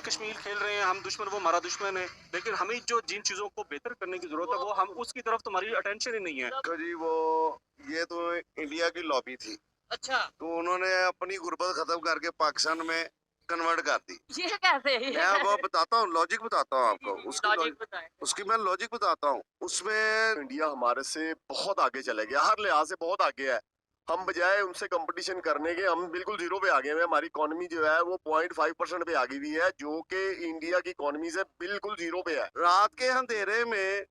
कश्मीर खेल रहे हैं, हम दुश्मन, वो हमारा दुश्मन है, लेकिन हमें जो जिन चीज़ों को बेहतर करने की ज़रूरत है, वो हम उसकी तरफ तो हमारी अटेंशन ही नहीं है। तो जी वो ये तो इंडिया की लॉबी थी। अच्छा, तो उन्होंने अपनी गुर्बत खत्म करके पाकिस्तान में कन्वर्ट कर दी। ये कैसे? मैं आपको बताता हूँ, लॉजिक बताता हूँ आपको। उसकी लॉजिक बताएं। उसकी मैं लॉजिक बताता हूँ। उसमें इंडिया हमारे से बहुत आगे चले गया, हर लिहाज से बहुत आगे है। हम बजाय उनसे कंपटीशन करने के हम बिल्कुल जीरो पे आ गए हैं। हमारी इकोनॉमी जो है वो 0.5% पे आ गई हुई है, जो कि इंडिया की इकोनॉमी से बिल्कुल जीरो पे है। रात के अंधेरे में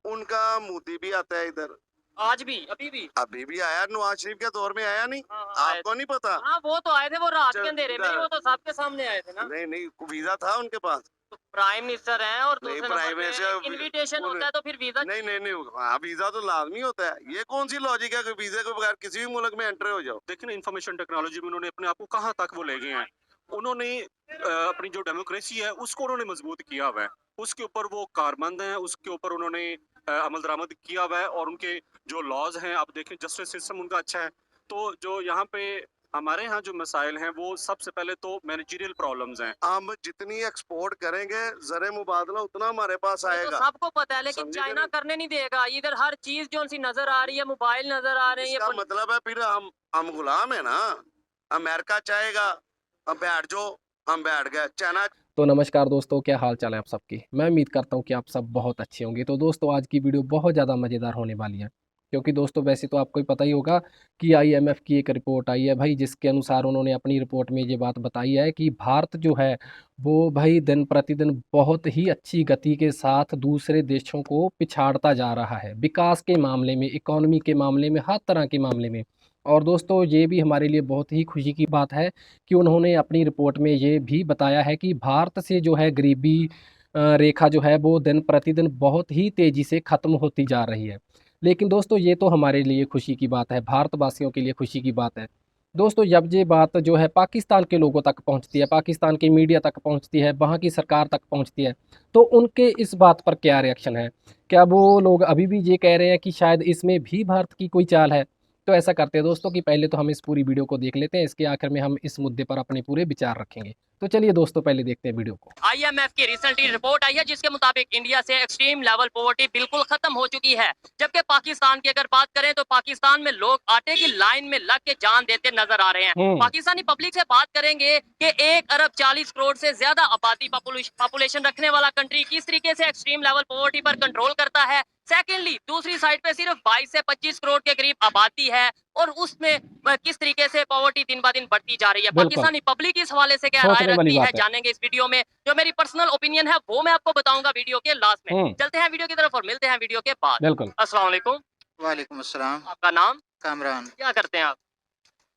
उनका मोदी भी आता है इधर। आज भी, अभी भी? अभी भी आया, नवाज शरीफ के दौर में आया नहीं? हाँ, हाँ, आए आपको थे। नहीं पता? हाँ, वो तो आए थे, वो रात के चल, अंधेरे में ही, वो तो सबके सामने आए थे ना। नहीं नहीं, वीजा था उनके पास। तो प्राइम मिनिस्टर हैं और नहीं, दूसरे प्राइम नंबर पे मिनिस्टर इनविटेशन उन- होता है तो फिर वीजा नहीं नहीं नहीं, हाँ वीजा तो लाजमी होता है। ये कौन सी लॉजिक है कि वीजे के बगैर किसी भी मुल्क में एंटर हो जाओ? देखिए ना, इंफॉर्मेशन टेक्नोलॉजी में उन्होंने अपने आप को कहाँ तक वो ले गए हैं। उन्होंने अपनी जो डेमोक्रेसी है उसको उन्होंने मजबूत किया हुआ है, उसके ऊपर वो कारमंद हैं, उसके ऊपर उन्होंने अमल दरामद किया हुआ है, और उनके जो लॉज हैं, आप देखें जस्टिस सिस्टम उनका अच्छा है। तो जो यहाँ पे हमारे यहाँ जो मसाइल हैं, वो सबसे पहले तो मैनेजरियल प्रॉब्लम्स हैं। हम जितनी एक्सपोर्ट करेंगे जरे मुबादला उतना हमारे पास ये तो आएगा। सबको पता है, लेकिन समझे चाइना मेरे- करने नहीं देगा। इधर हर चीज जो सी नजर आ रही है, मोबाइल नजर आ रहे हैं, इसका मतलब है फिर हम गुलाम है ना। अमेरिका चाहेगा हम बैठ जाओ, हम बैठ गए। चाइना। तो नमस्कार दोस्तों, क्या हाल चाल है आप सबकी। मैं उम्मीद करता हूँ कि आप सब बहुत अच्छे होंगे। तो दोस्तों, आज की वीडियो बहुत ज़्यादा मज़ेदार होने वाली है, क्योंकि दोस्तों वैसे तो आपको ही पता ही होगा कि आईएमएफ की एक रिपोर्ट आई है भाई, जिसके अनुसार उन्होंने अपनी रिपोर्ट में ये बात बताई है कि भारत जो है वो भाई दिन प्रतिदिन बहुत ही अच्छी गति के साथ दूसरे देशों को पिछाड़ता जा रहा है, विकास के मामले में, इकोनॉमी के मामले में, हर तरह के मामले में। और दोस्तों, ये भी हमारे लिए बहुत ही खुशी की बात है कि उन्होंने अपनी रिपोर्ट में ये भी बताया है कि भारत से जो है गरीबी रेखा जो है वो दिन प्रतिदिन बहुत ही तेज़ी से ख़त्म होती जा रही है। लेकिन दोस्तों, ये तो हमारे लिए खुशी की बात है, भारतवासियों के लिए खुशी की बात है। दोस्तों, जब ये बात जो है पाकिस्तान के लोगों तक पहुंचती है, पाकिस्तान की मीडिया तक पहुंचती है, वहाँ की सरकार तक पहुंचती है, तो उनके इस बात पर क्या रिएक्शन है? क्या वो लोग अभी भी ये कह रहे हैं कि शायद इसमें भी भारत की कोई चाल है? तो ऐसा करते हैं दोस्तों कि पहले तो हम इस पूरी वीडियो को देख लेते हैं, इसके आखिर में हम इस मुद्दे पर अपने पूरे विचार रखेंगे। तो चलिए दोस्तों, पहले देखते हैं वीडियो को। आईएमएफ की रिसेंटली रिपोर्ट आई है, जिसके मुताबिक इंडिया से एक्सट्रीम लेवल पॉवर्टी बिल्कुल खत्म हो चुकी है। जबकि पाकिस्तान की अगर बात करें तो पाकिस्तान में लोग आटे की लाइन में लग के जान देते नजर आ रहे हैं। पाकिस्तानी पब्लिक से बात करेंगे कि 1 अरब 40 करोड़ से ज्यादा आबादी पॉपुलेशन रखने वाला कंट्री किस तरीके से एक्सट्रीम लेवल पॉवर्टी पर कंट्रोल करता है। सेकेंडली, दूसरी साइड पे सिर्फ 22 से 25 करोड़ के करीब आबादी है, और उसमें किस तरीके से पॉवर्टी दिन ब दिन बढ़ती जा रही है। पाकिस्तानी पब्लिक इस हवाले से क्या राय रखती है, जानेंगे इस वीडियो में। जो मेरी पर्सनल ओपिनियन है वो मैं आपको बताऊंगा वीडियो के लास्ट में। चलते हैं वीडियो की तरफ और मिलते हैं वीडियो के बाद। बिल्कुल। अस्सलाम वालेकुम। वालेकुम अस्सलाम। आपका नाम? कामरान। क्या करते हैं आप?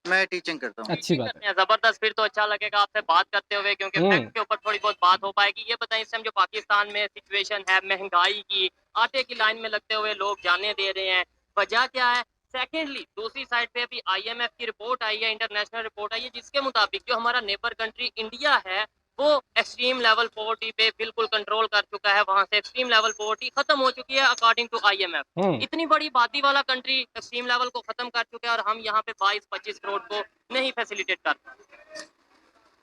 मैं टीचिंग करता हूँ। अच्छी बात है। जबरदस्त, फिर तो अच्छा लगेगा आपसे बात करते हुए, क्योंकि फैक्ट के ऊपर थोड़ी बहुत बात हो पाएगी। ये बताएं, इस टाइम जो पाकिस्तान में सिचुएशन है महंगाई की, आटे की लाइन में लगते हुए लोग जाने दे रहे हैं, वजह क्या है? सेकेंडली, दूसरी साइड पे अभी आईएमएफ की रिपोर्ट आई है, इंटरनेशनल रिपोर्ट आई है, जिसके मुताबिक जो हमारा नेबर कंट्री इंडिया है वो एक्सट्रीम लेवल पॉवर्टी पे बिल्कुल कंट्रोल कर चुका है। वहां से एक्सट्रीम लेवल पॉवर्टी खत्म हो चुकी है अकॉर्डिंग टू आईएमएफ। इतनी बड़ी आबादी वाला कंट्री एक्सट्रीम लेवल को खत्म कर चुका है, और हम यहाँ पे 22-25 करोड़ को नहीं फैसिलिटेट कर पाते।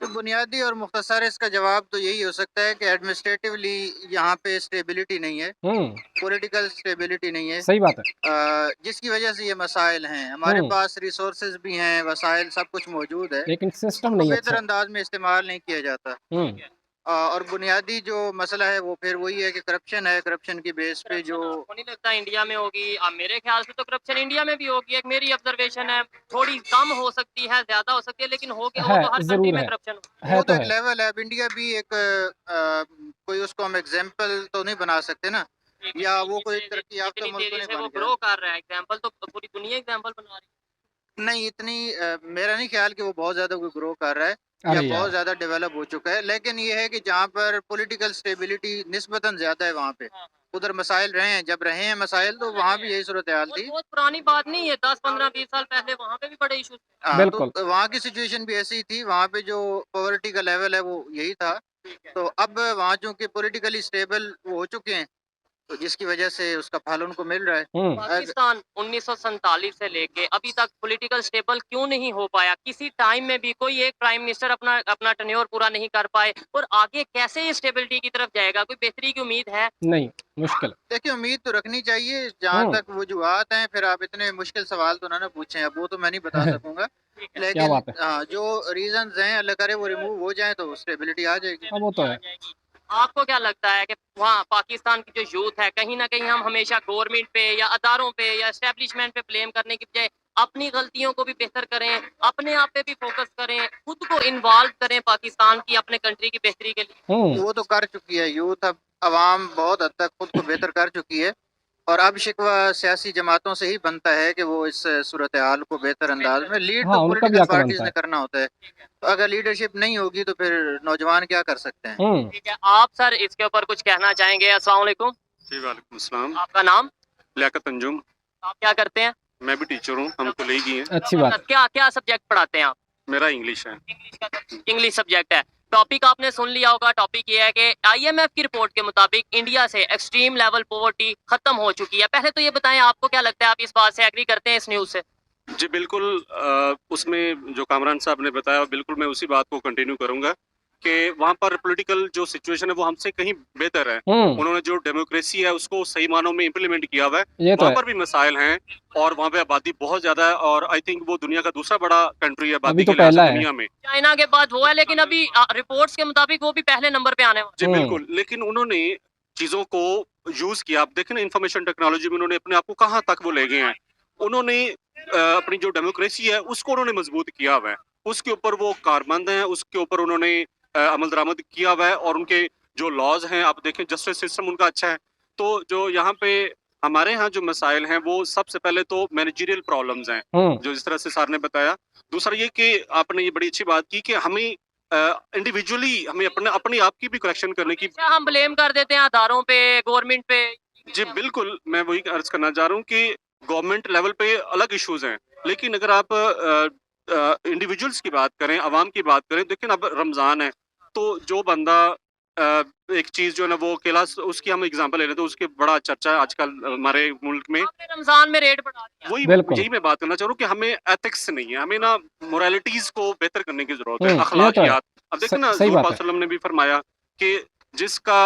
तो बुनियादी और मुख्तसर इसका जवाब तो यही हो सकता है कि एडमिनिस्ट्रेटिवली यहाँ पे स्टेबिलिटी नहीं है, पॉलिटिकल स्टेबिलिटी नहीं है। सही बात है। जिसकी वजह से ये मसाइल हैं। हमारे पास रिसोर्सेज भी हैं, वसाइल सब कुछ मौजूद है, लेकिन सिस्टम नहीं बेहतर अच्छा। अंदाज में इस्तेमाल नहीं किया जाता। और बुनियादी जो मसला है वो फिर वही है कि करप्शन है। करप्शन की बेस पे जो नहीं लगता इंडिया में होगी। अब मेरे ख्याल से तो करप्शन इंडिया में भी होगी, एक मेरी ऑब्जर्वेशन है। थोड़ी कम हो सकती है, ज्यादा हो सकती है, लेकिन होगी वो तो हर कंट्री में करप्शन है। तो एक लेवल है। अब इंडिया भी एक कोई उसको हम एग्जाम्पल तो नहीं बना सकते ना, या वो कोई तरक्की याफ्ता मुल्क तो नहीं बन वो गया। ग्रो कर रहा है, एग्जाम्पल तो पूरी दुनिया एग्जाम्पल बना रही है। नहीं, इतनी मेरा नहीं ख्याल कि वो बहुत ज्यादा कोई ग्रो कर रहा है या बहुत ज्यादा डेवलप हो चुका है। लेकिन ये है कि जहाँ पर पॉलिटिकल स्टेबिलिटी निस्बतन ज्यादा है, वहाँ पे उधर मसाइल रहे हैं। जब रहे हैं मसाइल तो वहाँ भी यही सूरत हाल थी। बहुत पुरानी बात नहीं है, 10-15-20 साल पहले वहाँ पे भी बड़े इशूज हाँ, तो वहाँ की सिचुएशन भी ऐसी थी। वहाँ पे जो पॉवर्टी का लेवल है वो यही था। तो अब वहाँ चूंकि पॉलिटिकली स्टेबल वो हो चुके हैं, तो जिसकी वजह से उसका फल उनको मिल रहा है। पाकिस्तान 1947 से लेके अभी तक पॉलिटिकल स्टेबल क्यों नहीं हो पाया? किसी टाइम में भी कोई एक प्राइम मिनिस्टर अपना अपना टेन्योर पूरा नहीं कर पाए और आगे कैसे ये स्टेबिलिटी की तरफ जाएगा? कोई बेहतरी की उम्मीद है? नहीं, मुश्किल। देखिए, उम्मीद तो रखनी चाहिए। जहाँ तक वजूहात हैं, फिर आप इतने मुश्किल सवाल तो ना पूछें, अब वो तो मैं नहीं बता सकूंगा। क्या लेकिन बात है। जो रीजंस हैं, अल्लाह करे वो रिमूव हो जाए तो स्टेबिलिटी आ जाएगी। हाँ, वो तो है। आपको क्या लगता है कि वहाँ पाकिस्तान की जो यूथ है, कहीं ना कहीं हम हमेशा गवर्नमेंट पे या अदारों पे या एस्टेब्लिशमेंट पे ब्लेम करने की बजाय अपनी गलतियों को भी बेहतर करें, अपने आप पे भी फोकस करें, खुद को इन्वॉल्व करें पाकिस्तान की अपने कंट्री की बेहतरी के लिए? वो तो कर चुकी है यूथ, अब अवाम बहुत हद तक खुद को बेहतर कर चुकी है और अब शिकवा सियासी जमातों से ही बनता है कि वो इस सूरत हाल को बेहतर अंदाज में लीड हाँ, तो उनका भी पॉलिटिकल हक पार्टीज बनता ने है। करना होता है। तो अगर लीडरशिप नहीं होगी तो फिर नौजवान क्या कर सकते हैं। ठीक है, आप सर इसके ऊपर कुछ कहना चाहेंगे? अस्सलाम वालेकुम। जी वालेकुम अस्सलाम। आपका नाम? लियाकत अंजुम। आप क्या करते हैं? मैं भी टीचर हूँ, हम कॉलेज ही हैं। अच्छी बात। क्या क्या सब्जेक्ट पढ़ाते हैं आप? मेरा इंग्लिश है। इंग्लिश सब्जेक्ट है। टॉपिक आपने सुन लिया होगा। टॉपिक ये है कि आईएमएफ की रिपोर्ट के मुताबिक इंडिया से एक्सट्रीम लेवल पॉवर्टी खत्म हो चुकी है। पहले तो ये बताएं, आपको क्या लगता है, आप इस बात से एग्री करते हैं इस न्यूज़ से? जी बिल्कुल, उसमें जो कामरान साहब ने बताया बिल्कुल मैं उसी बात को कंटिन्यू करूंगा कि वहाँ पर पॉलिटिकल जो सिचुएशन है वो हमसे कहीं बेहतर है। उन्होंने जो डेमोक्रेसी है उसको सही मानों में इम्प्लीमेंट किया हुआ है। ये तो वहाँ है। पर भी मसाइल हैं और वहाँ पे आबादी बहुत ज्यादा है और आई थिंक वो दुनिया का दूसरा बड़ा कंट्री है अभी आबादी तो के लिहाज से पहला है। दुनिया में। चाइना के बाद वो है, लेकिन अभी रिपोर्ट्स के मुताबिक वो भी पहले नंबर पे आने वाला जी बिल्कुल, लेकिन उन्होंने चीजों को यूज किया। आप देखें ना, इंफॉर्मेशन टेक्नोलॉजी में उन्होंने अपने आप को कहाँ तक वो ले गए हैं। उन्होंने अपनी जो डेमोक्रेसी है उसको उन्होंने मजबूत किया हुआ है, उसके ऊपर वो कारमंद हैं, उसके ऊपर उन्होंने अमल दरामद किया हुआ है और उनके जो लॉज हैं आप देखें, जस्टिस सिस्टम उनका अच्छा है। तो जो यहाँ पे हमारे यहाँ जो मसाइल हैं वो सबसे पहले तो मैनेजरियल प्रॉब्लम्स हैं, जो जिस तरह से सर ने बताया। दूसरा ये कि आपने ये बड़ी अच्छी बात की कि हमें इंडिविजुअली हमें अपने आप की भी करेक्शन करने की। अच्छा, हम ब्लेम कर देते हैं अदारों पे, गवर्नमेंट पे। जी बिल्कुल, मैं वही अर्ज करना चाह रहा हूँ कि गवर्नमेंट लेवल पे अलग इश्यूज हैं, लेकिन अगर आप इंडिविजुअल्स की बात करें, आवाम की बात करें, देखिए अब रमज़ान है तो जो बंदा एक चीज़ जो है ना वो केला, उसकी हम एग्जांपल ले लें तो उसके बड़ा चर्चा है आजकल हमारे मुल्क में। आपने रमजान में रेड बढ़ा दिया। वही बिल्कुल। यही मैं बात करना चाह रहा हूँ कि हमें एथिक्स नहीं है, हमें ना मोरालिटीज को बेहतर करने की जरूरत है, ये तो है। अखलाकियात। अब देखिए ना, सही हुजूर बात है। पाक सल्लल्लाहु अलैहि वसल्लम ने भी फरमाया कि जिसका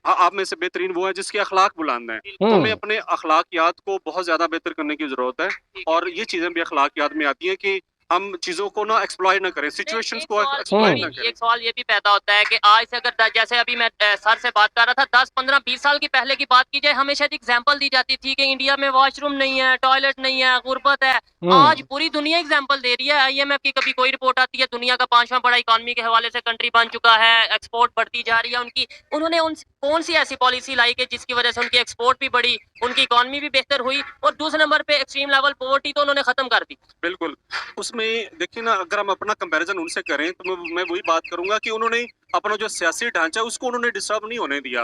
आप में से बेहतरीन वो है जिसके अखलाक बुलंद हैं। तो हमें अपने अखलाकियात को बहुत ज्यादा बेहतर करने की जरूरत है और ये चीजें भी अखलाकियात में आती हैं कि हम चीजों को ना एक्सप्लॉइट ना करें, सिचुएशंस को एक्सप्लॉइट ना करें। एक सवाल ये भी पैदा होता है कि आज से अगर जैसे अभी मैं सर से बात कर रहा था, 10 15 20 साल की पहले की बात की जाए, हमें शायद एग्जांपल दी जाती थी कि इंडिया में वॉशरूम नहीं है, टॉयलेट नहीं है, गुर्बत है। आज पूरी दुनिया एग्जांपल दे रही है। आईएमएफ की कभी कोई रिपोर्ट आती है, दुनिया का 5वां बड़ा इकोनॉमी के हवाले से कंट्री बन चुका है, एक्सपोर्ट बढ़ती जा रही है उनकी। उन्होंने कौन सी ऐसी पॉलिसी लाई कि जिसकी वजह से उनकी एक्सपोर्ट भी बढ़ी, उनकी इकोनॉमी भी बेहतर हुई और दूसरे नंबर पे एक्सट्रीम लेवल पॉवर्टी तो उन्होंने खत्म कर दी। बिल्कुल, उसमें देखिए ना, अगर हम अपना कंपैरिजन उनसे करें तो मैं वही बात करूंगा कि उन्होंने अपना जो सियासी ढांचा है उसको उन्होंने डिस्टर्ब नहीं होने दिया।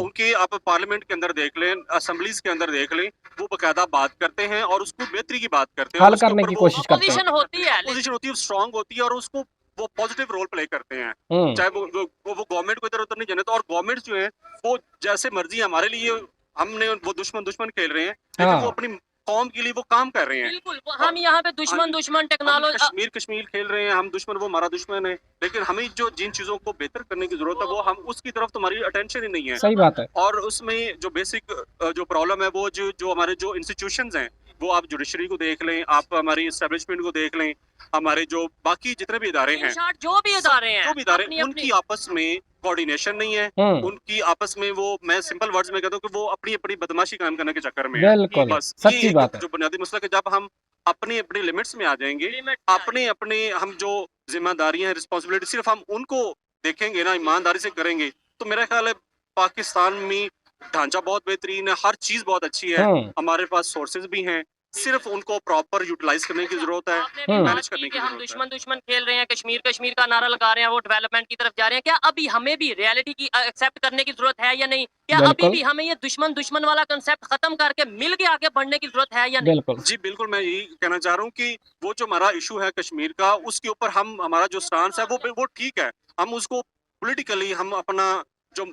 उनके आप पार्लियामेंट के अंदर देख लें, असेंबलीज के अंदर देख लें, वो बकायदा बात करते हैं और उसको बेहतरी की बात करते हैं, हल उसके करने ऊपर की वो कोशिश करते हैं। अपोजिशन होती है, पोजीशन होती है, स्ट्रांग होती है और उसको वो पॉजिटिव रोल प्ले करते हैं। चाहे वो गवर्नमेंट को इधर उधर नहीं जाने। तो और गवर्नमेंट जो है वो जैसे मर्जी हमारे लिए, हमने वो दुश्मन खेल रहे हैं, लेकिन वो अपनी कौम के लिए वो काम कर रहे हैं। बिल्कुल, हम यहाँ पे दुश्मन टेक्नोलॉजी कश्मीर खेल रहे हैं, हम दुश्मन, वो हमारा दुश्मन है। लेकिन हमें जो जिन चीजों को बेहतर करने की जरूरत है वो हम उसकी तरफ तो हमारी अटेंशन ही नहीं है। सही बात है। और उसमें जो बेसिक जो प्रॉब्लम है वो जो हमारे जो इंस्टीट्यूशंस हैं, वो आप जुडिशरी को देख लें, आप हमारी एस्टेब्लिशमेंट को देख लें, हमारे जो बाकी जितने भी इदारे हैं, जो भी इदारे हैं, उनकी आपस में कोऑर्डिनेशन नहीं है। उनकी आपस में वो, मैं सिंपल वर्ड्स में कहता हूँ कि वो अपनी अपनी बदमाशी कायम करने के चक्कर में है। बिल्कुल, बस सच्ची ये बात है। जो बुनियादी मसला कि जब हम अपनी अपनी लिमिट्स में आ जाएंगे, अपने हम जो जिम्मेदारियां हैं, रिस्पॉन्सिबिलिटी सिर्फ हम उनको देखेंगे ना, ईमानदारी से करेंगे, तो मेरा ख्याल है पाकिस्तान में ढांचा बहुत बेहतरीन है, हर चीज बहुत अच्छी है, हमारे पास सोर्सेज भी हैं, सिर्फ उनको प्रॉपर यूटिलाइज करने की जरूरत है, मैनेज करने की हम जरूरत है। दुश्मन खेल रहे हैं, कश्मीर का नारा लगा रहे हैं, वो डेवलपमेंट की तरफ जा रहे हैं। क्या अभी हमें भी रियलिटी की एक्सेप्ट करने की जरूरत है या नहीं? क्या अभी भी हमें ये दुश्मन वाला कंसेप्ट खत्म करके मिल के आगे बढ़ने की जरूरत है या नहीं? जी बिल्कुल, मैं यही कहना चाह रहा हूँ कि वो जो हमारा इशू है कश्मीर का, उसके ऊपर हमारा जो स्टांस है वो ठीक है, हम उसको पॉलिटिकली हम अपना जो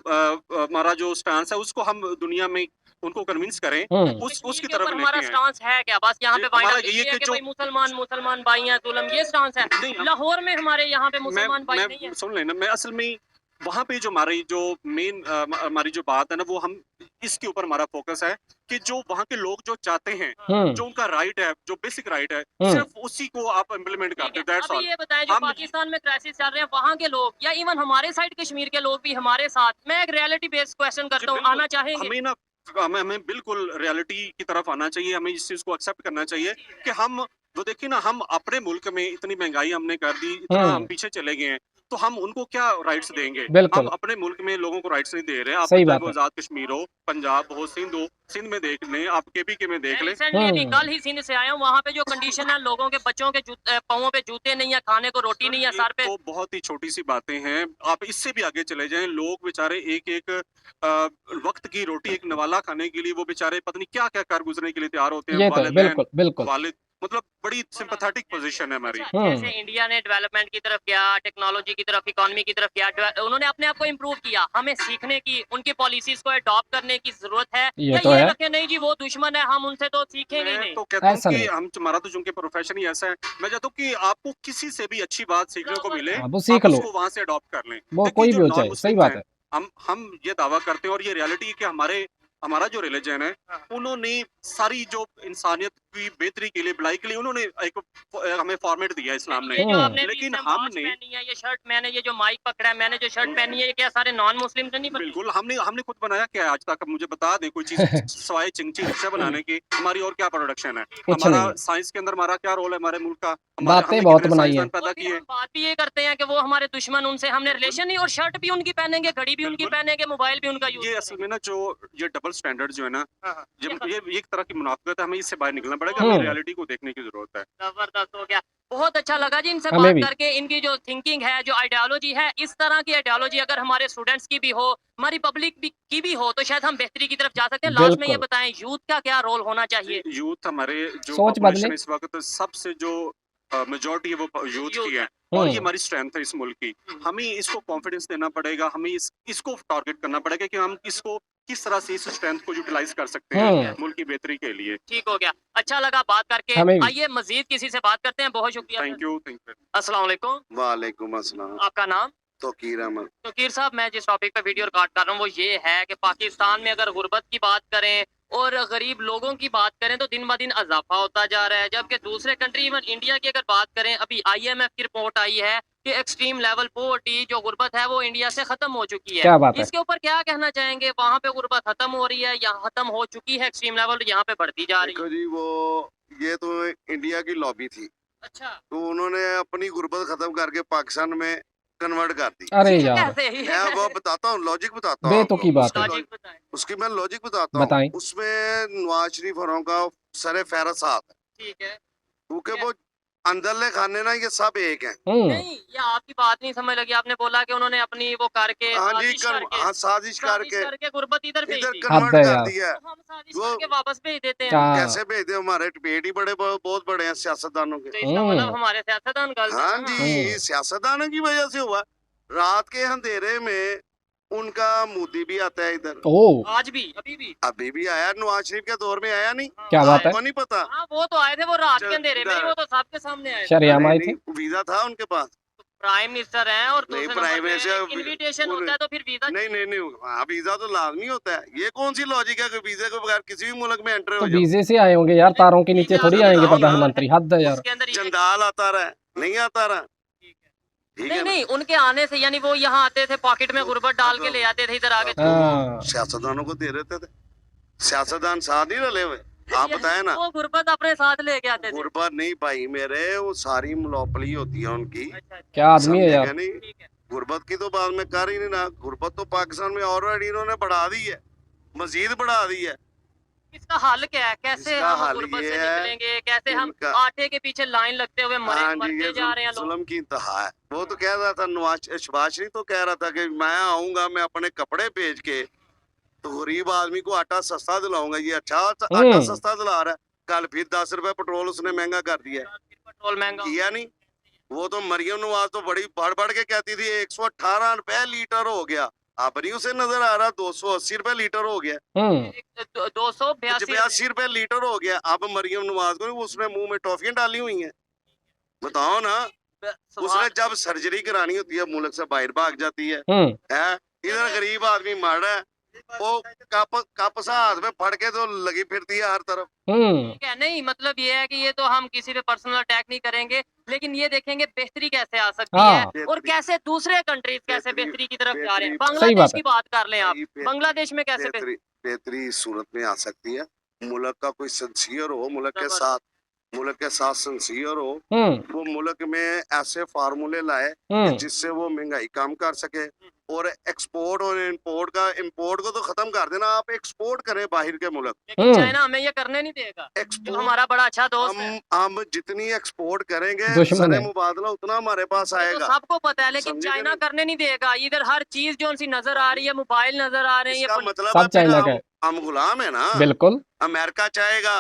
हमारा जो स्टांस है उसको हम दुनिया में उनको कन्विंस करें, उसकी कश्मीर के तरफ ऊपर हमारा लेके हैं। स्टांस है क्या? बस यहाँ पे जी, वाइंड हमारा अप ये ये कि है कि जो- भाई मुसलमान भाई हैं जुल्म, ये स्टांस है। नहीं, लाहौर में हमारे यहाँ पे मुसलमान भाई नहीं मैं है। सुन लेना, मैं असल में वहाँ पे जो हमारी जो मेन हमारी जो बात है ना, वो हम इसके ऊपर हमारा फोकस है कि जो वहाँ के लोग जो चाहते हैं, जो उनका राइट है, जो बेसिक राइट है, सिर्फ उसी को आप इम्प्लीमेंट ठीक करते है, हैं, दैट्स अभी ऑल। ये बताएं जो हम पाकिस्तान में क्राइसिस चल रहे हैं वहाँ के लोग या इवन हमारे साइड कश्मीर के लोग भी हमारे साथ, मैं एक रियलिटी बेस्ड क्वेश्चन करता हूँ, आना चाहेंगे? हमें ना हमें बिल्कुल रियलिटी की तरफ आना चाहिए, हमें इस चीज को एक्सेप्ट करना चाहिए कि हम वो देखिए ना, हम अपने मुल्क में इतनी महंगाई हमने कर दी, इतना हम पीछे चले गए हैं, तो हम उनको क्या राइट्स देंगे? हम बिल्कुल अपने मुल्क में लोगों को राइट्स नहीं दे रहे हैं। आप सही चाहे बात वो है। आजाद कश्मीर हो, पंजाब हो, सिंध में देख लें, आप केपीके में देख मैं लें। रिसेंटली अभी कल ही सिंध से आया हूँ, वहाँ पे जो कंडीशन है, लोगों के बच्चों के पाँवों पे जूते नहीं है, खाने को रोटी नहीं है, ये सर पे तो बहुत ही छोटी सी बातें हैं, आप इससे भी आगे चले जाएं, लोग बेचारे एक एक वक्त की रोटी, एक नवाला खाने के लिए वो बेचारे पता नहीं क्या क्या कर गुजरने के लिए तैयार होते हैं। ये तो है, वालिदैन, बिल्कुल बिल्कुल। वालिद, मतलब बड़ी सिंपैथेटिक पोजीशन है हमारी। जैसे इंडिया ने डेवलपमेंट की तरफ गया, टेक्नोलॉजी की तरफ, इकोनॉमी की तरफ गया, उन्होंने अपने आप को इम्प्रूव किया, हमें सीखने की, उनकी पॉलिसीज को अडॉप्ट करने की जरूरत है, ये या तो ये है। रखे नहीं जी वो दुश्मन है, हम उनसे तो सीखेंगे ही मैं नहीं। तो कहता हूँ ऐसा कि नहीं। हमारा तो चूंकि प्रोफेशन ही ऐसा है, मैं चाहता हूँ कि आपको किसी से भी अच्छी बात सीखने को मिले, हाँ, वो सीख आप लो, उसको वहां से अडॉप्ट कर लें। वो देखिए कोई जो भी हो नॉन चाहे, सही मुस्लिम्स बात हैं, है। हम ये दावा करते हैं और ये रियलिटी है कि हमारा जो रिलीजन है, उन्होंने सारी जो इंसानियत की बेहतरी के लिए, भलाई के लिए उन्होंने एक हमें फॉर्मेट दिया इस्लाम ने। ये जो आपने लेकिन बीच में वॉच हमने पहनी है, ये शर्ट, मैंने ये जो माइक पकड़ा है, मैंने जो शर्ट पहनी है, ये क्या सारे नॉन मुस्लिम तो नहीं पकड़ी? बिल्कुल हमने खुद बनाया क्या है आज तक? अब मुझे बता दे कोई चीज सवाए चिंची रिक्शा बनाने की हमारी और क्या प्रोडक्शन है? कुछ हमारा नहीं। साइंस के अंदर हमारा क्या रोल है हमारे मुल्क का? बातें हमने बहुत कितने बनाई साइंसदान हैं। पैदा और फिर किए? हम बात भी ये करते हैं कि वो हमारे दुश्मन, उनसे हमने रिलेशन नहीं, और शर्ट भी उनकी पहनेंगे, घड़ी भी उनकी बिल्कुल। पहनेंगे, मोबाइल भी उनका यूज ये असल में ना जो ये डबल स्टैंडर्ड जो है ना, ये हाँ। ये एक तरह की मुनाफिकत है, हमें इससे बाहर निकलना पड़ेगा, हमें रियलिटी को देखने की जरूरत है। जबरदस्त हो गया, बहुत अच्छा लगा जी इनसे हमें बात भी। करके। इनकी जो थिंकिंग है, जो आइडियोलॉजी है, इस तरह की आइडियोलॉजी अगर हमारे स्टूडेंट्स की भी हो, हमारी पब्लिक की भी हो, तो शायद हम बेहतरी की तरफ जा सकते हैं। लास्ट में ये बिल्कुल। बताएं यूथ का क्या रोल होना चाहिए? यूथ हमारे जो सोच बदले। पॉपुलेशन इस वक्त सबसे जो मेजॉरिटी है वो यूथ की है, और ये हमारी स्ट्रेंथ है इस मुल्क की। हमें इसको कॉन्फिडेंस देना पड़ेगा, हमें इसको टारगेट करना पड़ेगा कि हम इसको किस तरह से इस स्ट्रेंथ को यूटिलाइज कर सकते हैं मुल्क की बेहतरी के लिए। ठीक हो गया, अच्छा लगा बात करके। हमें भी। आइए मजीद किसी से बात करते हैं, बहुत शुक्रिया। Thank you. अस्सलाम वालेकुम, वालेकुम अस्सलाम। आपका नाम? तौकीर अहमद। तौकीर साहब, मैं जिस टॉपिक पे वीडियो रिकॉर्ड कर रहा हूँ वो ये है कि पाकिस्तान में अगर गुर्बत की बात करें और गरीब लोगों की बात करें तो दिन ब दिन इजाफा होता जा रहा है, जबकि दूसरे कंट्री इवन इंडिया की अगर बात करें, अभी IMF की रिपोर्ट आई है कि एक्सट्रीम लेवल पोवर्टी जो गुर्बत है वो इंडिया से खत्म हो चुकी है। क्या बात है। इसके ऊपर क्या कहना चाहेंगे? वहाँ पे गुर्बत खत्म हो रही है, यहाँ खत्म हो चुकी है एक्सट्रीम लेवल, यहाँ पे बढ़ती जा रही है? देखो जी, वो ये तो इंडिया की लॉबी थी, अच्छा, तो उन्होंने अपनी गुर्बत खत्म करके पाकिस्तान में कन्वर्ट कर दी। अरे ये यार, कैसे? ये मैं वो कैसे? बताता हूँ, लॉजिक बताता हूँ बेतुकी आपको। बात है। लॉजिक बताएं। उसकी मैं लॉजिक बताता बताएं। हूँ। उसमें नवाज शरीफ औरों का सरे फहरत साथ है, ठीक है, क्योंकि वो अंदरले खाने ना ये सब एक हैं। नहीं ये आपकी बात नहीं समझ लगी। आपने बोला कि उन्होंने अपनी वो करके हाँ जी, साजिश करके हाँ साजिश करके गुर्बत इधर भेज इधर दी। कन्वर्ट हद है कर यार। दिया है। तो हम साजिश वो- करके वापस भेज देते हैं। क्या? कैसे भेज दे? हमारे पेट ही बहुत बड़े हैं सियासतदानों के। तो इसका मतलब हमारे सियासतदान गलत है हाँ ना? जी, सियासतदानों की वजह से हुआ। रात के अंधेरे में उनका मोदी भी आता है इधर, ओ, आज भी, अभी भी। अभी भी आया, नवाज शरीफ के दौर में आया नहीं? क्या बात है। आपको नहीं पता? हाँ वो तो आए थे, वो रात चल, के अंधेरे में ही, वो तो सबके सामने आए थे। शरियाम आए थे। नहीं, वीजा था उनके पास। प्राइम मिनिस्टर हैं और नहीं, दूसरे प्राइम नंबर मिनिस्टर- पे इनविटेशन होता है तो फिर वीजा। नहीं, हाँ वीजा तो लाजमी होता है। ये कौन सी लॉजिक है कि वीजे के बगैर किसी भी मुल्क में एंटर तो हो जाओ? वीजे से आए होंगे यार, तारों के नीचे थोड़ी आएंगे बताओ ना। प्रधानमंत्री। हद है यार। उसके अंदर ये- चंदाल आता रहा, नहीं आता रहा। ठीक नहीं है ना? नहीं, उनके आने से यानी वो यहाँ आते थे, पॉकेट में गुर्बत डाल के ले आते थे इधर आगे। हाँ। सियासतदानों को दे देते थे, सियासतदान साथ नहीं रले हुए। आप बताए ना, वो गुर्बत अपने साथ लेके आते थे। गुर्बत नहीं भाई मेरे, वो सारी मोनोपोली होती है उनकी। अच्छा, क्या आदमी है समझे यार। क्या नहीं? ठीक है। गुर्बत की तो बात मैं कर ही नहीं ना। गुर्बत तो पाकिस्तान में ऑलरेडी इन्होंने बढ़ा दी है, मजीद बढ़ा दी है। इसका हल क्या है? कैसे इसका हम हल गुर्बत ये से है, निकलेंगे? कैसे हम इनका- आटे के पीछे लाइन लगते हुए हाँ जी, मरते ये जा रहे हैं लोग? जुल्म की इंतहा है। वो तो कह रहा था शहबाज शरीफ तो कह रहा था कि मैं आऊंगा, मैं अपने कपड़े बेच के तो गरीब आदमी को आटा सस्ता दिलाऊंगा। ये अच्छा आटा सस्ता दिला रहा है। कल फिर 10 रुपए पेट्रोल उसने महंगा कर दिया है। पेट्रोल महंगा किया नहीं? वो तो मरियम नवाज तो बड़ी बढ़ बढ़ के कहती थी 118 रुपए लीटर हो गया। अब नहीं उसे नजर आ रहा 280 रुपए लीटर हो गया, 282 ₹82 लीटर हो गया। अब मरियम नवाज को उसने मुंह में टॉफियां डाली हुई हैं, बताओ ना। उसने जब सर्जरी करानी होती है मुल्क से बाहर भाग जाती है, इधर गरीब आदमी मर रहा है, वो कप सा हाथ में फड़ के तो लगी फिरती है हर तरफ। ठीक है, नहीं मतलब ये है कि ये तो हम किसी पे पर्सनल अटैक नहीं करेंगे, लेकिन ये देखेंगे बेहतरी कैसे आ सकती है और कैसे दूसरे कंट्रीज कैसे बेहतरी की तरफ जा रहे हैं। बांग्लादेश की बात कर लें आप, बांग्लादेश में कैसे बेहतरी इस सूरत में आ सकती है, मुल्क का कोई सिंसियर हो, मुल्क के साथ सिंसियर हो, वो मुल्क में ऐसे फार्मूले लाए जिससे वो महंगाई कम कर सके और एक्सपोर्ट और इंपोर्ट को तो खत्म कर देना, आप एक्सपोर्ट करें बाहर के मुल्क। चाइना हमें ये करने नहीं देगा, जो हमारा बड़ा अच्छा दोस्त है। हम जितनी एक्सपोर्ट करेंगे सरे मुबादला उतना हमारे पास आएगा, तो सबको पता है, लेकिन चाइना करने नहीं देगा। इधर हर चीज जो उनसी नजर आ रही है, मोबाइल नजर आ रहे हैं, इसका मतलब चाइना का हम गुलाम है ना। बिल्कुल, अमेरिका चाहेगा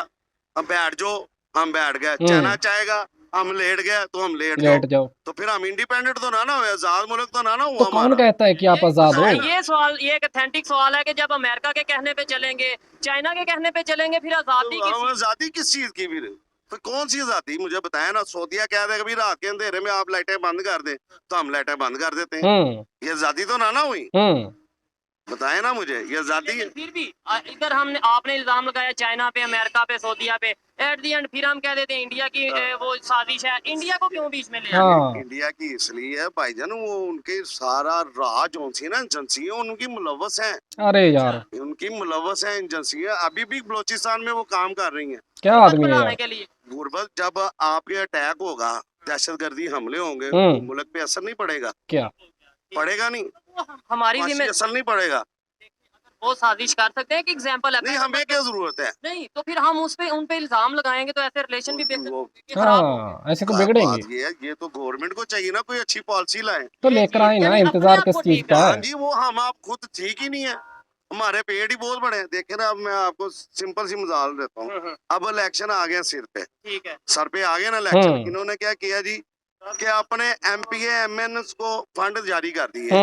हम बैठ जाओ, हम बैठ गए, चाइना चाहेगा हम लेट गए तो हम लेट जाओ, तो फिर हम इंडिपेंडेंट तो ना हुए, आजाद मुल्क तो ना हुआ। तो कौन कहता है कि आप आजाद हो? ये सवाल, ये एक ऑथेंटिक सवाल है कि जब अमेरिका के कहने पे चलेंगे, चाइना के कहने पे चलेंगे, फिर आजादी आजादी किस चीज की? फिर कौन सी आजादी मुझे बताया ना। सऊदीया कह देगा भी रात के अंधेरे में आप लाइटें बंद कर दें, तो हम लाइटें बंद कर देते हैं, ये आजादी तो ना हुई। बताए ना मुझे, ये आजादी है। फिर भी इधर हमने आपने इल्जाम लगाया चाइना पे, अमेरिका पे, सऊदीया पे, एट दी एंड फिर हम कह देते हैं इंडिया की वो साजिश है। इंडिया को क्यों बीच में ले आए? इंडिया की इसलिए है भाईजान, वो उनके सारा राज होती ना एजेंसियां उनकी मुलव्वस हैं। अरे यार, उनकी मुलव्वस हैं एजेंसियां, अभी भी बलोचिस्तान में वो काम कर रही हैं। क्या आदमी है के लिए गुर्बत, जब आपके अटैक होगा, दहशतगर्दी हमले होंगे, मुल्क पे असर नहीं पड़ेगा क्या? पड़ेगा नहीं, हमारी असर नहीं पड़ेगा। वो साजिश कर सकते हैं कि एग्जांपल है, नहीं हमें क्या जरूरत है? नहीं तो फिर हम उन पे इल्जाम लगाएंगे तो ऐसे रिलेशन भी ऐसे तो बिगड़ेंगे। ये तो गवर्नमेंट को चाहिए ना कोई अच्छी पॉलिसी लाए, तो लेकर आए ना, इंतजार किस चीज का है? जी वो हम आप खुद ठीक ही नहीं है, हमारे पेड़ ही बहुत बड़े हैं। देखे ना, अब मैं आपको सिंपल सी मिसाल देता हूँ। अब इलेक्शन आ गया सिर पे, ठीक है, सर पे आ गया ना इलेक्शन, इन्होंने क्या किया जी कि अपने MPA MNs को फंड जारी कर दिए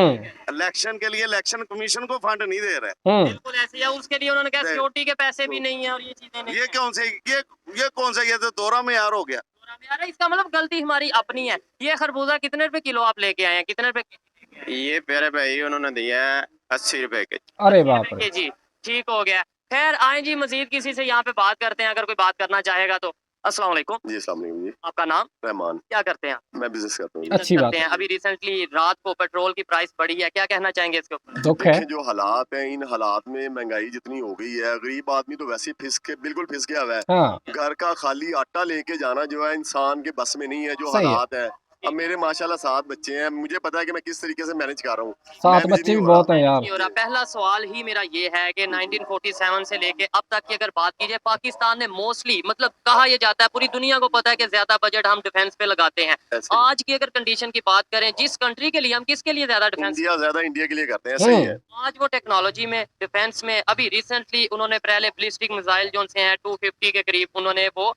इलेक्शन के लिए, इलेक्शन कमीशन को फंड नहीं दे रहे। बिल्कुल ऐसे है, उसके लिए उन्होंने कहा सिक्योरिटी के पैसे भी नहीं है और ये चीजें नहीं। ये कौन से ये तो दौरा में यार हो गया। इसका मतलब गलती हमारी अपनी है। ये खरबूजा कितने रुपए किलो आप लेके आए हैं? कितने रुपए? ये प्यारे भाई उन्होंने दिया है 80 रुपए के। अरे बाप रे जी, ठीक हो गया। खैर आए जी, मजीद किसी से यहाँ पे बात करते हैं, अगर कोई बात करना चाहेगा तो। अस्सलाम वालेकुम। जी अस्सलाम वालेकुम जी। आपका नाम? रहमान। क्या करते हैं? मैं बिजनेस करता हूँ। अच्छी बात है। अभी रिसेंटली रात को पेट्रोल की प्राइस बढ़ी है, क्या कहना चाहेंगे इसके ऊपर? दुख है। जो हालात हैं, इन हालात में महंगाई जितनी हो गई है, गरीब आदमी तो वैसे ही बिल्कुल फिस गया हुआ है। घर का खाली आटा लेके जाना जो है इंसान के बस में नहीं है। जो हालात है, अब मेरे माशाल्लाह 7 बच्चे हैं, मुझे पता है कि मैं किस तरीके से मैनेज कर रहा हूँ। 7 बच्चे भी बहुत हैं यार। पहला सवाल ही मेरा ये है कि 1947 से लेके अब तक की अगर बात की जाए, पाकिस्तान ने मोस्टली, मतलब कहा यह जाता है, पूरी दुनिया को पता है कि ज्यादा बजट हम डिफेंस पे लगाते हैं। आज की अगर कंडीशन की बात करें, जिस कंट्री के लिए हम किसके लिए ज्यादा डिफेंस? इंडिया के लिए करते हैं, सही है। आज वो टेक्नोलॉजी में, डिफेंस में, अभी रिसेंटली उन्होंने पहले बैलिस्टिक मिसाइल जो से हैं 250 के करीब उन्होंने वो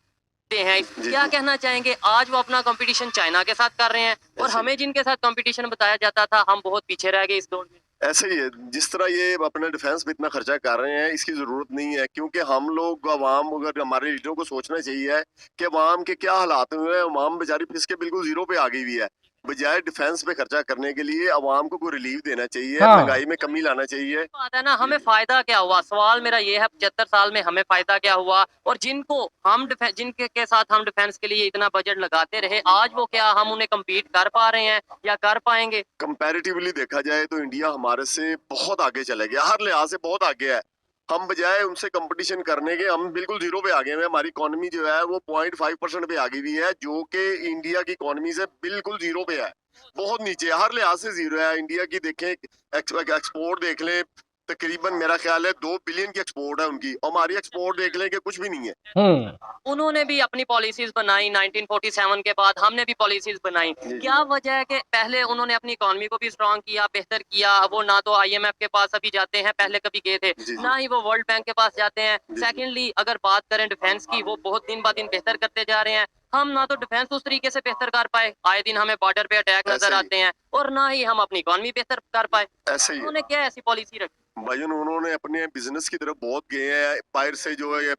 हैं। क्या कहना चाहेंगे? आज वो अपना कंपटीशन चाइना के साथ कर रहे हैं और हमें जिनके साथ कंपटीशन बताया जाता था, हम बहुत पीछे रह गए इस दौर में। ऐसे ही है, जिस तरह ये अपने डिफेंस पे इतना खर्चा कर रहे हैं, इसकी जरूरत नहीं है। क्योंकि हम लोग अवाम, अगर हमारे लीडरों को सोचना चाहिए कि अवाम के क्या हालात हुए हैं। अवाम बेचारी फिस के बिल्कुल जीरो पे आ गई हुई है। बजाय डिफेंस पे खर्चा करने के लिए अवाम को कोई रिलीफ देना चाहिए, महंगाई में कमी लाना चाहिए। बात है ना, हमें फायदा क्या हुआ? सवाल मेरा ये है, 75 साल में हमें फायदा क्या हुआ? और जिनके साथ हम डिफेंस के लिए इतना बजट लगाते रहे, आज वो क्या हम उन्हें कम्पीट कर पा रहे हैं या कर पाएंगे? कंपैरेटिवली देखा जाए तो इंडिया हमारे से बहुत आगे चला गया, हर लिहाज से बहुत आगे है। हम बजाय उनसे कंपटीशन करने के, हम बिल्कुल जीरो पे आ गए हैं। हमारी इकोनॉमी जो है वो 0.5% पे आ गई हुई है, जो कि इंडिया की इकोनॉमी से बिल्कुल जीरो पे है, बहुत नीचे है, हर लिहाज से जीरो है। इंडिया की देखें, एक्सपोर्ट देख लें, तकरीबन मेरा ख्याल है 2 बिलियन की एक्सपोर्ट है उनकी, और हमारी एक्सपोर्ट देख लें कि कुछ भी नहीं है। उन्होंने भी अपनी पॉलिसीज बनाई 1947 के बाद, हमने भी पॉलिसीज बनाई। क्या वजह है कि पहले उन्होंने अपनी इकोनॉमी को भी स्ट्रॉन्ग किया, बेहतर किया? वो ना तो IMF के पास अभी जाते हैं, पहले कभी गए थे, ना ही वो वर्ल्ड बैंक के पास जाते हैं। सेकेंडली अगर बात करें डिफेंस की, वो बहुत दिन ब दिन बेहतर करते जा रहे हैं। हम ना तो डिफेंस उस तरीके से बेहतर कर पाए, आए दिन हमें बॉर्डर पे अटैक नजर ऐसे ही। आते हैं, और ना ही हम अपनी इकॉनमी बेहतर कर पाए। ऐसे ही है। उन्होंने क्या ऐसी पॉलिसी रखी? भाईजान उन्होंने अपने बिजनेस की तरफ बहुत गए हैं, बाहर से जो है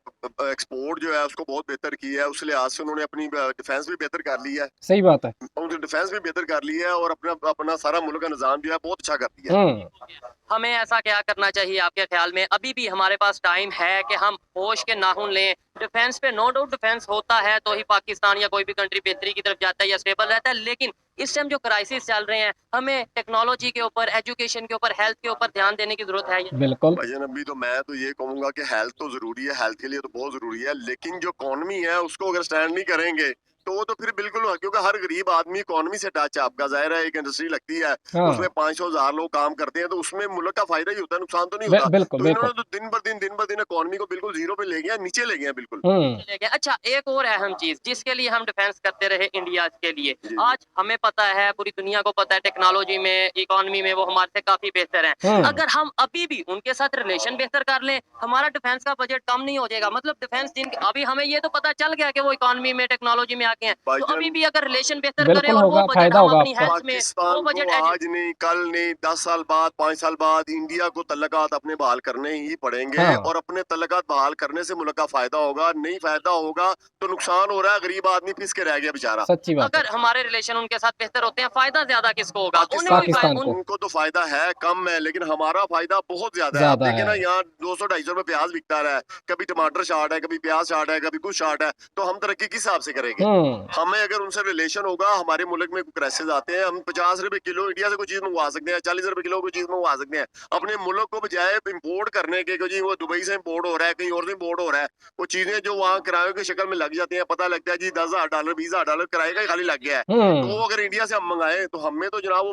एक्सपोर्ट जो है उसको बहुत बेहतर किया है, उस लिहाज से उन्होंने अपनी डिफेंस भी बेहतर कर ली है, सही बात है। उन्होंने डिफेंस भी बेहतर कर लिया है और अपना अपना सारा मुल्क का निजाम जो है बहुत अच्छा कर दिया है। हमें ऐसा क्या करना चाहिए आपके ख्याल में? अभी भी हमारे पास टाइम है कि हम होश के नाखून लें। डिफेंस पे नो डाउट डिफेंस होता है तो ही पाकिस्तान या कोई भी कंट्री बेहतरी की तरफ जाता है या स्टेबल रहता है, लेकिन इस टाइम जो क्राइसिस चल रहे हैं, हमें टेक्नोलॉजी के ऊपर, एजुकेशन के ऊपर, हेल्थ के ऊपर ध्यान देने की जरूरत है। बिल्कुल। भाईजान अभी तो मैं तो ये कहूंगा कि हेल्थ तो जरूरी है, हेल्थ के लिए तो बहुत जरूरी है, लेकिन जो इकॉनमी है उसको अगर स्टैंड नहीं करेंगे तो वो तो फिर बिल्कुल, क्योंकि हर गरीब आदमी इकॉनमी से टच है। आपका जाहिर है एक इंडस्ट्री लगती है, हाँ। उसमें 500,000 लोग काम करते हैं, तो उसमें मुल्क का फायदा ही होता है, नुकसान तो नहीं होता। बिल्कुल तो बिल्कुल। इन्होंने तो दिन ब दिन इकॉनमी को बिल्कुल जीरो पे ले गया, नीचे ले गया बिल्कुल। चले गए। अच्छा, एक और अहम चीज जिसके लिए हम डिफेंस करते रहे इंडिया के लिए, जी। आज हमें पता है, पूरी दुनिया को पता है, टेक्नोलॉजी में, इकोनॉमी में वो हमारे से काफी बेहतर हैं। अगर हम अभी भी उनके साथ रिलेशन बेहतर कर लें, हमारा डिफेंस का बजट कम नहीं हो जाएगा। मतलब डिफेंस जिन अभी हमें ये तो पता चल गया कि वो इकोनॉमी में, टेक्नोलॉजी में आके हैं, तो भाईजान अभी भी अगर रिलेशन बेहतर बिल्कुल करें और वो होगा, बजट फायदा हम होगा अपनी आपको। हेल्थ में, वो पाकिस्तान बजट को आज नहीं, कल नहीं, 10 साल बाद, 5 साल बाद इंडिया को तल्लकात अपने बहाल करने ही पड़ेंगे। हाँ। और अपने तल्लकात बहाल करने से मुल्क का फायदा होगा, नहीं फायदा होगा तो नुकसान हो रहा है, गरीब आदमी पिस के रह गया बेचारा। सच्ची बात है। अगर हमारे रिलेशन उनके साथ बेहतर होते हैं, फायदा ज्यादा किसको होगा? उन्हें भी पाकिस्तान को। उनको तो फायदा है, कम है, लेकिन हमारा फायदा बहुत ज्यादा है। आप ज्यादा देखें ना, है। यहाँ 200-250 रुपए प्याज बिकता रहा है, कभी टमाटर शार्ट है, कभी प्याज शार्ट है, कभी कुछ शार्ट है, तो हम तरक्की किस हिसाब से करेंगे? हमें अगर उनसे रिलेशन होगा, हमारे मुल्क में क्राइसिस आते हैं, हम 50 रुपए किलो इंडिया से कोई चीज मंगवा सकते हैं, 40 रुपए किलो कोई चीज मंगवा सकते हैं अपने मुल्क को, बजाय इम्पोर्ट करने के। जी वो दुबई से इम्पोर्ट हो रहा है, कहीं और से इम्पोर्ट हो रहा है, वो चीजें जो वहाँ किराए की शक्ल में लग जाती हैं, पता लगता है जी $10,000 $20,000 किराए का ही खाली लग गया है। तो वो अगर इंडिया से हम मंगाए तो हमें तो जनाब वो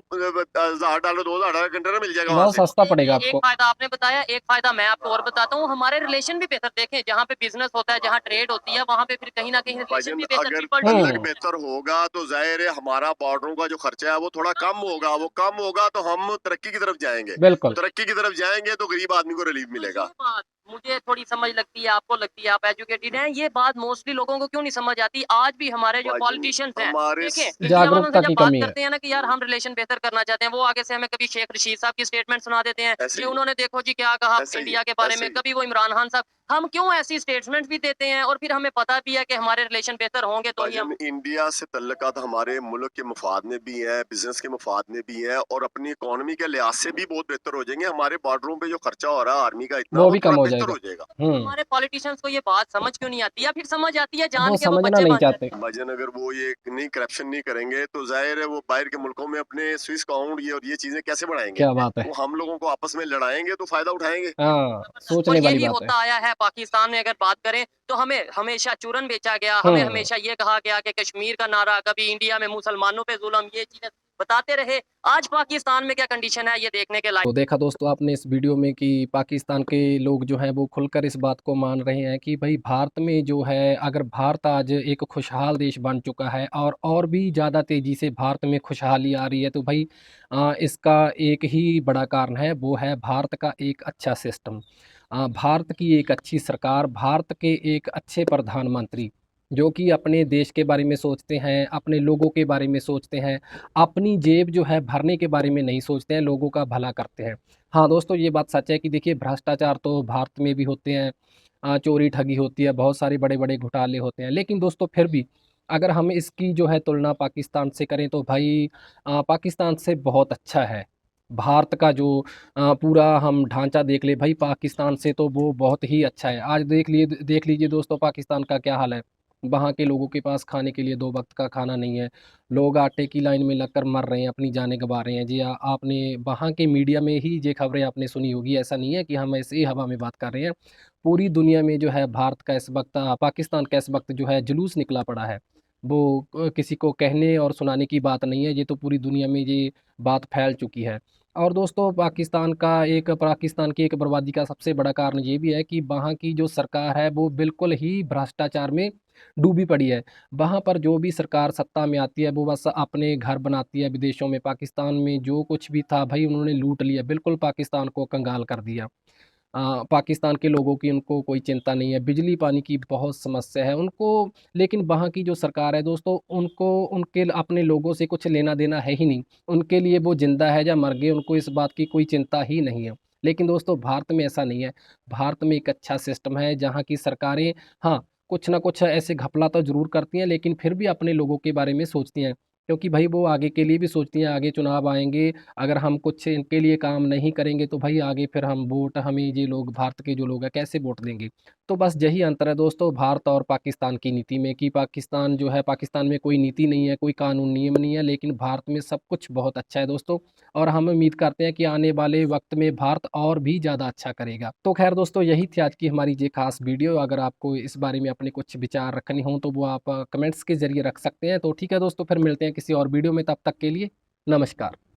$1,000 $2,000 कंटेनर मिल जाएगा वहाँ बहुत से। सस्ता पड़ेगा एक आपको। फायदा आपने बताया, एक फायदा मैं आपको और बताता हूँ, हमारे रिलेशन भी बेहतर। देखें, जहाँ पे बिजनेस होता है, जहाँ ट्रेड होती है, वहाँ पे फिर कहीं ना कहीं रिलेशन भाईजान भी बेहतर, अगर people तल्लक develop। बेहतर होगा तो जाहिर है हमारा बॉर्डरों का जो खर्चा है वो थोड़ा कम होगा, वो कम होगा तो हम तरक्की की तरफ जाएंगे। बिल्कुल। तरक्की की तरफ जाएंगे तो गरीब आदमी को रिलीफ मिलेगा। ये बात मुझे थोड़ी समझ लगती है, आपको लगती है, आप एजुकेटेड हैं, ये बात मोस्टली लोगों को क्यों नहीं समझ आती? आज भी हमारे जो भाई, पॉलिटिशियंस हैं, हमारे देखें, स- इंडिया वालों जागरूकता से की जब बात कमी है। करते हैं ना कि यार हम रिलेशन बेहतर करना चाहते हैं, वो आगे से हमें कभी शेख रशीद साहब की स्टेटमेंट सुना देते हैं ऐसे कि ही। उन्होंने देखो जी क्या कहा ऐसे ही, इंडिया के बारे ऐसे में, ही। कभी वो इमरान खान साहब। हम क्यों ऐसी स्टेटमेंट भी देते हैं और फिर हमें पता भी है कि हमारे रिलेशन बेहतर होंगे तो ही हम। भाईजान इंडिया से तल्लकात हमारे मुल्क के मफाद में भी है, बिजनेस के मफाद में भी है, और अपनी इकोनॉमी के लिहाज से भी बहुत बेहतर हो जाएंगे। हमारे बॉर्डरों पे जो खर्चा हो रहा है आर्मी का, इतना वो वो भी थोड़ा कम हो बेहतर जाएगा। हो जाएगा। हमारे पॉलिटिशियंस को ये बात समझ क्यों नहीं आती, या फिर समझ आती है जान वो के वो समझना बच्चे नहीं बन जाते चाहते। भाईजान अगर वो ये नहीं करप्शन नहीं करेंगे तो जाहिर है वो बाहर के मुल्कों में अपने स्विस काउंट ये और ये चीजें कैसे बढ़ाएंगे? क्या बात है। वो हम लोगों को आपस में लड़ाएंगे तो फायदा उठाएंगे। हाँ, और सोचने वाली यही बात है। होता आया है पाकिस्तान में। अगर बात करें तो हमें हमेशा चूरन बेचा गया, हमें हमेशा ये कहा गया कि कश्मीर का नारा, कभी इंडिया में मुसलमानों पे जुल्म, ये चीजें बताते रहे। आज पाकिस्तान में क्या कंडीशन है ये देखने के लायक। तो देखा दोस्तों आपने इस वीडियो में कि पाकिस्तान के लोग जो हैं वो खुलकर इस बात को मान रहे हैं कि भाई भारत में जो है, अगर भारत आज एक खुशहाल देश बन चुका है और भी ज़्यादा तेज़ी से भारत में खुशहाली आ रही है, तो भाई इसका एक ही बड़ा कारण है, वो है भारत का एक अच्छा सिस्टम, भारत की एक अच्छी सरकार, भारत के एक अच्छे प्रधानमंत्री जो कि अपने देश के बारे में सोचते हैं, अपने लोगों के बारे में सोचते हैं, अपनी जेब जो है भरने के बारे में नहीं सोचते हैं, लोगों का भला करते हैं। हाँ दोस्तों, ये बात सच है कि देखिए भ्रष्टाचार तो भारत में भी होते हैं, चोरी ठगी होती है, बहुत सारे बड़े-बड़े घोटाले होते हैं। लेकिन दोस्तों फिर भी अगर हम इसकी जो है तुलना पाकिस्तान से करें तो भाई पाकिस्तान से बहुत अच्छा है। भारत का जो पूरा हम ढांचा देख ले भाई, पाकिस्तान से तो वो बहुत ही अच्छा है। आज देख लीजिए दोस्तों पाकिस्तान का क्या हाल है। वहाँ के लोगों के पास खाने के लिए 2 वक़्त का खाना नहीं है। लोग आटे की लाइन में लगकर मर रहे हैं, अपनी जानें गँवा रहे हैं। जी आपने वहाँ के मीडिया में ही ये खबरें आपने सुनी होगी, ऐसा नहीं है कि हम ऐसे ही हवा में बात कर रहे हैं। पूरी दुनिया में जो है भारत का इस वक़्त पाकिस्तान का इस वक़्त जो है जुलूस निकला पड़ा है। वो किसी को कहने और सुनाने की बात नहीं है, ये तो पूरी दुनिया में ये बात फैल चुकी है। और दोस्तों पाकिस्तान की एक बर्बादी का सबसे बड़ा कारण ये भी है कि वहाँ की जो सरकार है वो बिल्कुल ही भ्रष्टाचार में डूबी पड़ी है। वहाँ पर जो भी सरकार सत्ता में आती है वो बस अपने घर बनाती है विदेशों में। पाकिस्तान में जो कुछ भी था भाई उन्होंने लूट लिया, बिल्कुल पाकिस्तान को कंगाल कर दिया। पाकिस्तान के लोगों की उनको कोई चिंता नहीं है, बिजली पानी की बहुत समस्या है उनको। लेकिन वहाँ की जो सरकार है दोस्तों, उनको उनके अपने लोगों से कुछ लेना देना है ही नहीं। उनके लिए वो ज़िंदा है या मर गए, उनको इस बात की कोई चिंता ही नहीं है। लेकिन दोस्तों भारत में ऐसा नहीं है। भारत में एक अच्छा सिस्टम है जहाँ की सरकारें, हाँ, कुछ ना कुछ ऐसे घपला तो ज़रूर करती हैं, लेकिन फिर भी अपने लोगों के बारे में सोचती हैं। क्योंकि भाई वो आगे के लिए भी सोचती हैं, आगे चुनाव आएँगे, अगर हम कुछ इनके लिए काम नहीं करेंगे तो भाई आगे फिर हम वोट, हमें ये लोग भारत के जो लोग हैं कैसे वोट देंगे। तो बस यही अंतर है दोस्तों भारत और पाकिस्तान की नीति में, कि पाकिस्तान जो है, पाकिस्तान में कोई नीति नहीं है, कोई कानून नियम नहीं है, लेकिन भारत में सब कुछ बहुत अच्छा है दोस्तों। और हम उम्मीद करते हैं कि आने वाले वक्त में भारत और भी ज़्यादा अच्छा करेगा। तो खैर दोस्तों, यही थी आज की हमारी ये खास वीडियो। अगर आपको इस बारे में अपने कुछ विचार रखने हों तो वो आप कमेंट्स के ज़रिए रख सकते हैं। तो ठीक है दोस्तों, फिर मिलते हैं किसी और वीडियो में, तब तक के लिए नमस्कार।